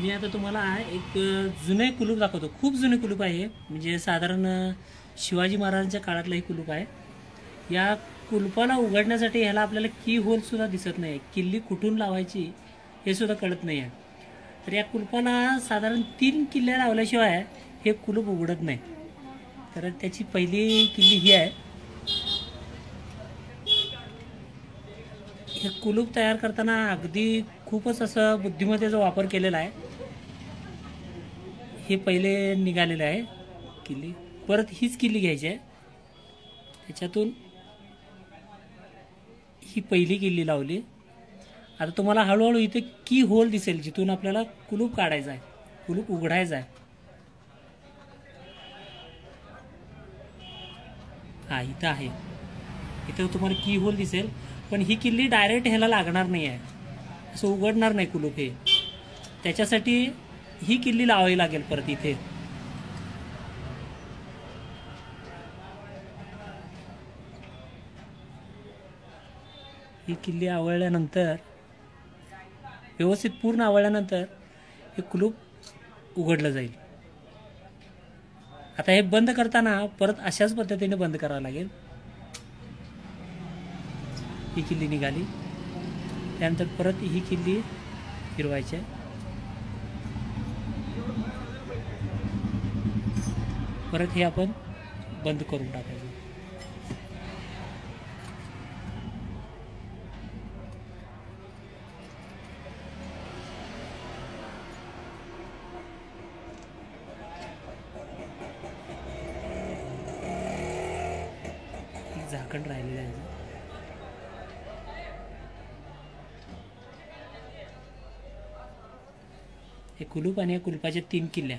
मी आता तुम्हाला एक जुने कुलूप दाखवतो। खूप जुने कुलूप आहे, म्हणजे साधारण शिवाजी महाराजांच्या काळातलं हे कुलूप आहे। या कुलूपाला उघडण्यासाठी ह्याला आपल्याला की होल सुद्धा दिसत नाही, किल्ली कुठून लावायची हे सुद्धा कळत नाही आहे। तर या कुलूपाला साधारण 3 किल्ल्या लावल्याशिवाय हे कुलूप उघडत नाही। तर त्याची पहिली किल्ली ही आहे। हे कुलूप तयार करताना अगदी खूपच असं बुद्धिमत्तेचा वापर केलेला आहे। हे पहिले निघालेले आहे किल्ली, परत हीच किल्ली घ्यायची आहे। त्याच्यातून ही पहिली किल्ली लावली। आता तुम्हाला हळूहळू इथे की होल दिसेल, जिथून आपल्याला कुलूप काढायचा आहे, कुलूप उघडायचा आहे। हा इथं आहे, इथं तुम्हाला की होल दिसेल, पण ही किल्ली डायरेक्ट ह्याला लागणार नाही आहे, असं उघडणार नाही कुलूप हे। त्याच्यासाठी ही किल्ली लावावी लागेल परत इथे। ही किल्ली आवळल्यानंतर, व्यवस्थित पूर्ण आवळल्यानंतर हे कुलूप उघडलं जाईल। आता हे बंद करताना परत अशाच पद्धतीने बंद करावं लागेल। ही किल्ली निघाली, त्यानंतर परत ही किल्ली फिरवायची आहे, परत हे आपण बंद करून टाकायचं। झाकण राहिलेलं आहे। हे कुलूप आणि या कुलूपाच्या 3 किल्ल्या